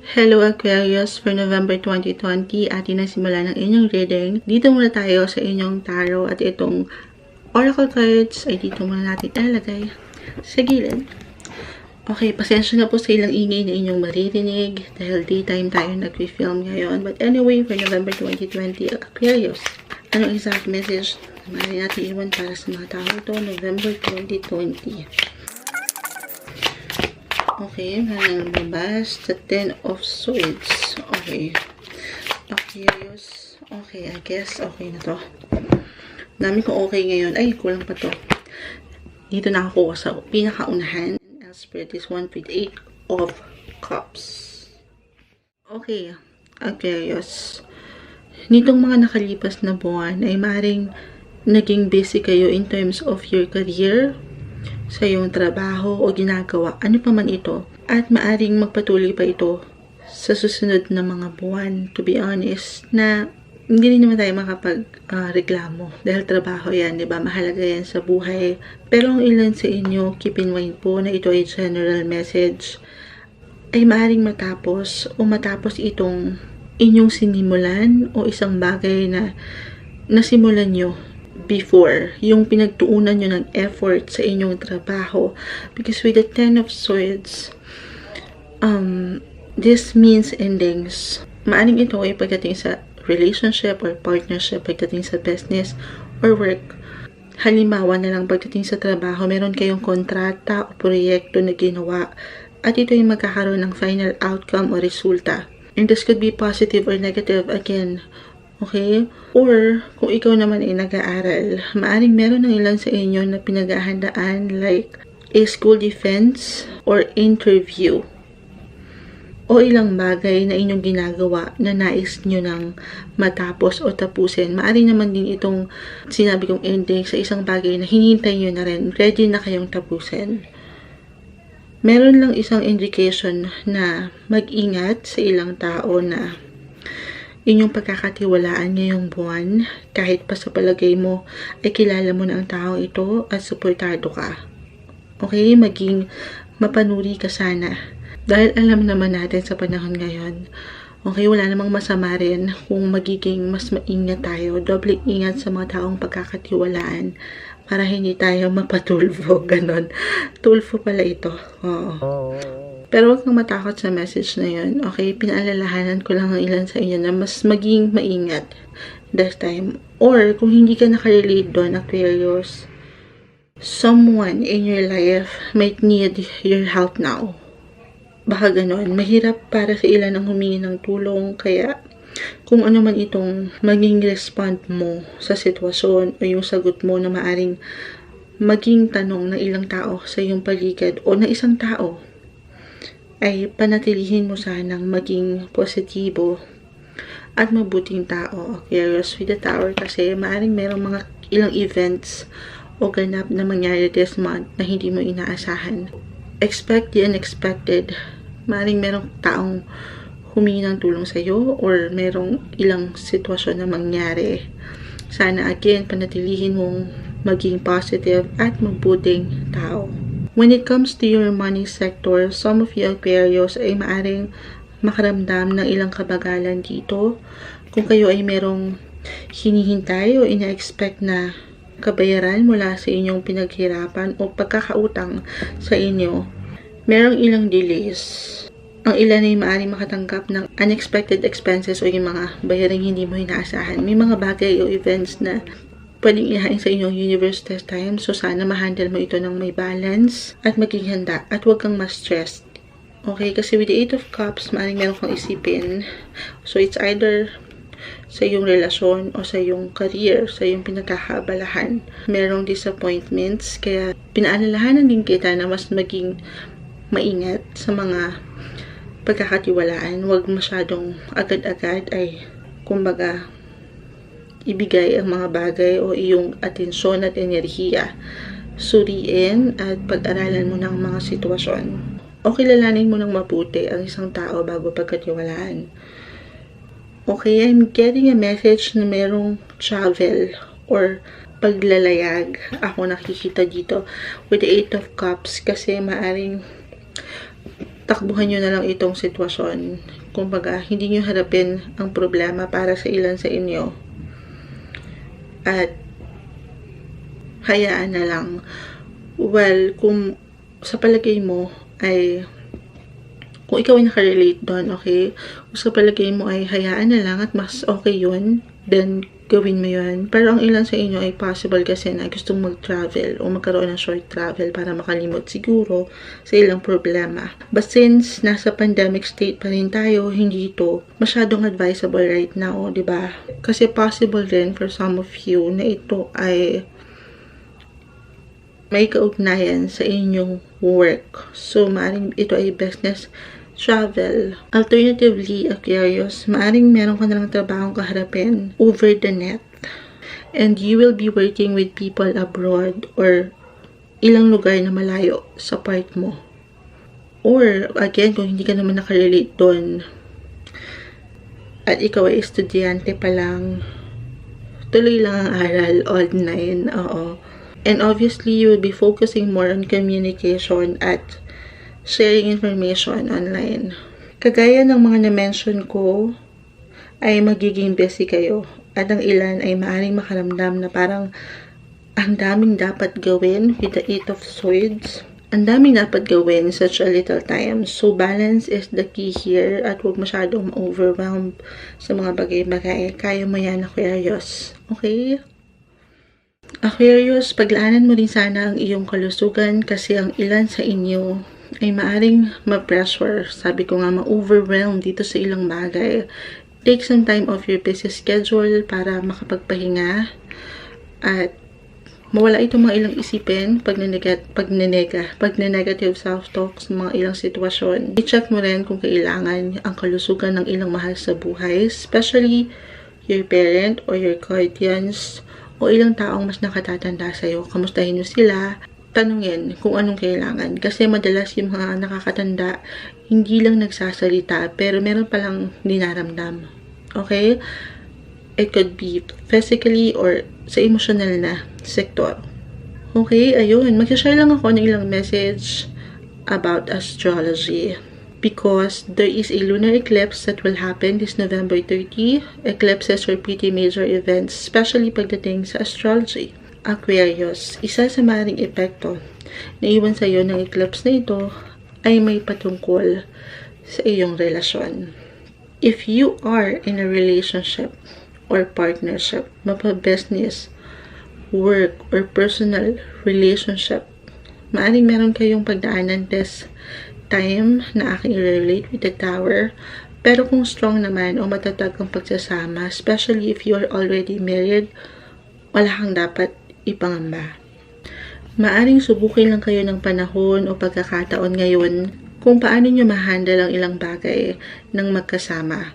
Hello Aquarius, for November 2020, atin na simula ng inyong reading. Dito muna tayo sa inyong tarot at itong oracle cards ay dito muna natin ilalagay sa gilid. Okay, pasensya na po sa ilang ingay na inyong maririnig dahil daytime tayo nag-film ngayon. But anyway, for November 2020, Aquarius, anong exact message na maaari natin iwan para sa mga tao ito, November 2020? Okay, meron lumabas. The 10 of Swords. Okay. Aquarius. Okay, I guess okay na to. Dami kong okay ngayon. Ay, kulang pa to. Dito nakakuha sa pinakaunahan. And Spirit is 1 with 8 of Cups. Okay, Aquarius. Nitong mga nakalipas na buwan ay maring naging busy kayo in terms of your career, sa iyong trabaho o ginagawa, ano pa man ito, at maaring magpatuloy pa ito sa susunod na mga buwan. To be honest, na hindi rin naman tayo makapag-reklamo dahil trabaho yan, di ba? Mahalaga yan sa buhay. Pero ang ilan sa inyo, keep in mind po na ito ay general message, ay maaring matapos itong inyong sinimulan o isang bagay na nasimulan nyo before, yung pinagtuunan nyo ng effort sa inyong trabaho. Because with the 10 of Swords, this means endings. Maaring ito ay pagdating sa relationship or partnership, pagdating sa business or work. Halimbawa na lang pagdating sa trabaho, meron kayong kontrata o proyekto na ginawa at ito ay magkakaroon ng final outcome o resulta. And this could be positive or negative again. Okay? Or, kung ikaw naman ay nag-aaral, maaring meron ng ilan sa inyo na pinaghahandaan like a school defense or interview. O ilang bagay na inyong ginagawa na nais nyo nang matapos o tapusin. Maaring naman din itong sinabi kong ending sa isang bagay na hinihintay nyo na rin. Ready na kayong tapusin. Meron lang isang indication na mag-ingat sa ilang tao na inyong pagkakatiwalaan ngayong buwan, kahit pa sa palagay mo ay kilala mo na ang tao ito at suportado ka. Okay, maging mapanuri ka sana. Dahil alam naman natin sa panahon ngayon, okay, wala namang masama rin kung magiging mas maingat tayo, doble ingat sa mga taong pagkakatiwalaan para hindi tayo mapatulfo, ganon. Tulfo pala ito. Oo. Pero huwag kang matakot sa message na yun. Okay, pinaalalahanan ko lang ang ilan sa inyo na mas maging maingat this time. Or, kung hindi ka nakarelate doon, Aquarius, someone in your life might need your help now. Baka ganon. Mahirap para sa ilan ang humingi ng tulong. Kaya, kung ano man itong maging respond mo sa sitwasyon o yung sagot mo na maaring maging tanong ng ilang tao sa iyong paligid o na isang tao, ay panatilihin mo sanang maging positibo at mabuting tao, Aquarius, with the Tower, kasi maaaring merong mga ilang events o ganap na mangyari this month na hindi mo inaasahan. Expect the unexpected. Maaaring merong taong humingi ng tulong sa iyo or merong ilang sitwasyon na mangyari. Sana again, panatilihin mong maging positive at mabuting tao. When it comes to your money sector, some of you Aquarius ay maaring makaramdam ng ilang kabagalan dito. Kung kayo ay merong hinihintay o ina-expect na kabayaran mula sa inyong pinaghirapan o pagkakautang sa inyo, merong ilang delays. Ang ilan ay maaring makatanggap ng unexpected expenses o yung mga bayaring hindi mo inaasahan. May mga bagay o events na pwedeng ihain sa inyong universe this time. So, sana ma-handle mo ito ng may balance at maging handa at huwag kang ma-stressed. Okay? Kasi with the 8 of Cups, maaaring meron kang isipin. So, it's either sa iyong relasyon o sa iyong career, sa iyong pinagkakaabalahan. Merong disappointments. Kaya, pinaalalahanan din kita na mas maging maingat sa mga pagkakatiwalaan. Huwag masyadong agad-agad ay, kumbaga, ibigay ang mga bagay o iyong atensyon at enerhiya. Suriin at pag-aralan mo ng mga sitwasyon. O kilalanin mo ng mabuti ang isang tao bago pagkatiwalaan. Okay, I'm getting a message na merong travel or paglalayag. Ako nakikita dito with the 8 of Cups kasi maaring takbuhan nyo na lang itong sitwasyon. Kumbaga, hindi nyo harapin ang problema para sa ilan sa inyo. At hayaan na lang. Well, kung sa palagay mo ay, kung ikaw ay nakarelate doon, okay? Kung sa palagay mo ay hayaan na lang at mas okay yun, then gawin mo yun. Pero ang ilan sa inyo ay possible kasi na gustong mag-travel o magkaroon ng short travel para makalimot siguro sa ilang problema. But since nasa pandemic state pa rin tayo, hindi ito masyadong advisable right now, di ba? Kasi possible din for some of you na ito ay may kaugnayan sa inyong work. So, maaaring ito ay business travel. Alternatively, Aquarius, maaaring meron ka na lang trabahong kaharapin over the net. And you will be working with people abroad or ilang lugar na malayo sa part mo. Or, again, kung hindi ka naman nakarelate doon at ikaw ay estudyante pa lang, tuloy lang ang aral online. Oo. And obviously, you will be focusing more on communication at sharing information online. Kagaya ng mga na-mention ko, ay magiging busy kayo. At ang ilan ay maaaring makaramdam na parang ang daming dapat gawin with the 8 of Swords. Ang daming dapat gawin such a little time. So, balance is the key here at huwag masyadong ma-overwhelmed sa mga bagay-bagay. Kaya mo yan, Aquarius. Okay? Aquarius, paglaanan mo din sana ang iyong kalusugan kasi ang ilan sa inyo ay maaring ma-pressure. Sabi ko nga, ma-overwhelm dito sa ilang bagay. Take some time off your busy schedule para makapagpahinga at mawala itong mga ilang isipin pag negative self-talk sa mga ilang sitwasyon. I-check mo rin kung kailangan ang kalusugan ng ilang mahal sa buhay, especially your parent or your guardians o ilang taong mas nakatatanda sa'yo. Kamustahin nyo sila, tanungin kung anong kailangan. Kasi madalas yung mga nakakatanda, hindi lang nagsasalita, pero meron palang dinaramdam. Okay? It could be physically or sa emotional na sektor. Okay, ayun. Mag-share lang ako ng ilang message about astrology. Because there is a lunar eclipse that will happen this November 30. Eclipses are pretty major events, especially pagdating sa astrology. Aquarius, isa sa maaaring epekto na iwan sa iyo ng eclipse na ito ay may patungkol sa iyong relasyon. If you are in a relationship or partnership, mapa-business, work, or personal relationship, maaaring meron kayong pagdaanan this time na aking i-relate with the Tower. Pero kung strong naman o matatag ang pagsasama, especially if you are already married, wala kang dapat ipangamba. Maaring subukin lang kayo ng panahon o pagkakataon ngayon kung paano nyo ma-handle ang ilang bagay ng magkasama.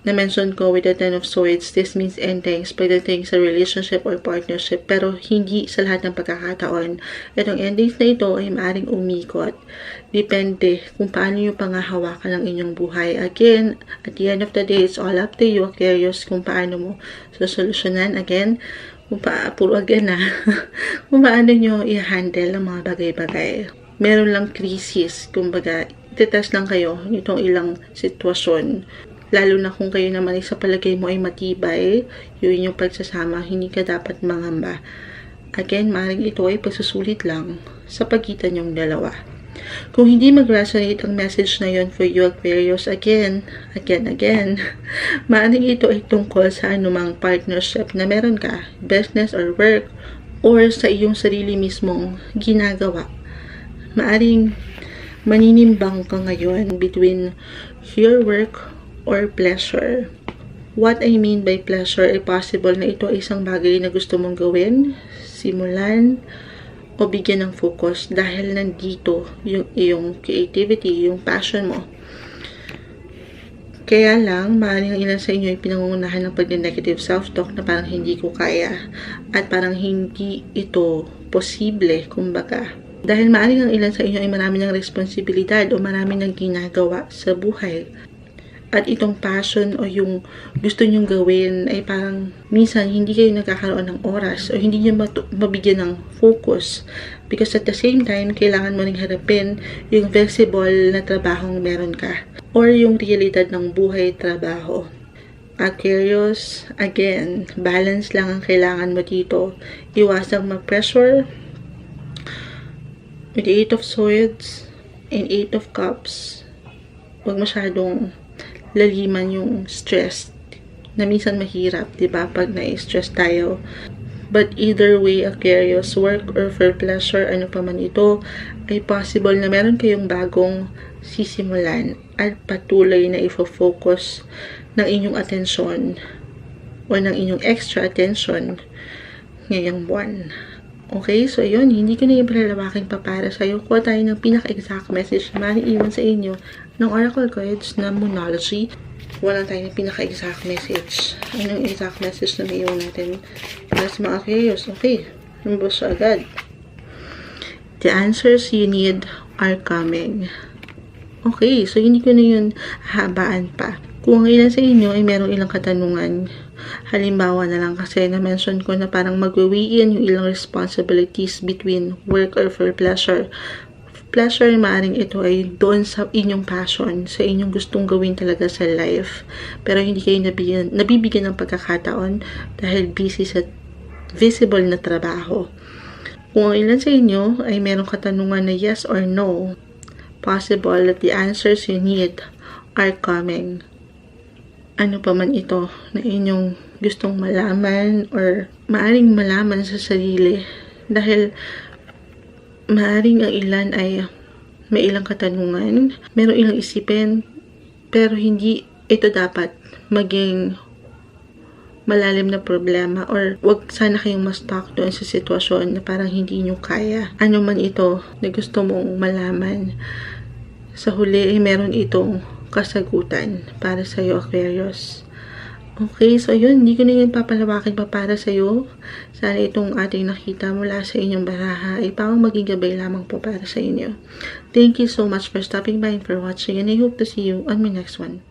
Na-mention ko with the 10 of Swords, this means endings pagdating sa relationship or partnership, pero hindi sa lahat ng pagkakataon. Itong endings na ito ay maaring umikot. Depende kung paano nyo pangahawakan ang inyong buhay. Again, at the end of the day, it's all up to you, Aquarius, kung paano mo sosolusyonan. Again, kung paano nyo i-handle ang mga bagay-bagay. Meron lang krisis, kumbaga, itetest lang kayo nitong ilang sitwasyon. Lalo na kung kayo naman sa palagay mo ay matibay, yun yung pagsasama, hindi ka dapat mangamba. Again, maaaring ito ay pagsusulit lang sa pagitan yung dalawa. Kung hindi mag-resonate ang message na yun for you, Aquarius, again, maaaring ito ay tungkol sa anumang partnership na meron ka, business or work, or sa iyong sarili mismong ginagawa. Maaaring maninimbang ka ngayon between your work or pleasure. What I mean by pleasure ay possible na ito ay isang bagay na gusto mong gawin, simulan, o bigyan ng focus dahil nandito yung iyong creativity, yung passion mo. Kaya lang, maaaring ilan sa inyo ay pinangungunahan ng pag-negative self-talk na parang hindi ko kaya at parang hindi ito posible, kumbaga. Dahil maaaring ang ilan sa inyo ay marami ng responsibilidad o marami ng ginagawa sa buhay. At itong passion o yung gusto nyong gawin ay parang minsan hindi kayo nagkakaroon ng oras o hindi nyo mabigyan ng focus. Because at the same time, kailangan mo ring harapin yung visible na trabahong meron ka. or yung realidad ng buhay, trabaho. Aquarius, again, balance lang ang kailangan mo dito. Iwasang mag-pressure. With the 8 of Swords and 8 of Cups, huwag masyadong laliman yung stress na minsan mahirap, diba? Pag na-stress tayo. But either way, Aquarius, work or for pleasure, ano pa man ito, ay possible na meron kayong bagong sisimulan at patuloy na ifo-focus ng inyong atensyon o ng inyong extra attention ngayong buwan. Okay, so yun, hindi ko na yung palalawakin pa para sa'yo. Kuha tayo ng pinaka-exact message na maiiwan sa inyo ng Oracle cards na Moonology. Kuha lang tayo ng pinaka-exact message. Anong exact message na maiiwan natin para sa mga Aquarius? Okay, lumabas siya agad. The answers you need are coming. Okay, so hindi ko na yun habaan pa. Kung ang ilan sa inyo ay merong ilang katanungan, halimbawa na lang kasi na-mention ko na parang mag-weigh-in yung ilang responsibilities between work or for pleasure. Pleasure, maaaring ito ay doon sa inyong passion, sa inyong gustong gawin talaga sa life. Pero hindi kayo nabibigyan ng pagkakataon dahil busy sa visible na trabaho. Kung ang ilan sa inyo ay merong katanungan na yes or no, possible that the answers you need are coming. Ano pa man ito na inyong gustong malaman or maaring malaman sa sarili. Dahil maaring ang ilan ay may ilang katanungan, meron ilang isipin, pero hindi ito dapat maging malalim na problema or wag sana kayong ma-stuck doon sa sitwasyon na parang hindi nyo kaya. Ano man ito na gusto mong malaman, sa huli ay meron itong kasagutan para sa iyo, Aquarius. Okay, so yun, hindi ko na yung papalawakin pa para sa iyo. Sana itong ating nakita mula sa inyong baraha ay pawang maging gabay lamang po para sa inyo. Thank you so much for stopping by and for watching, and I hope to see you on my next one.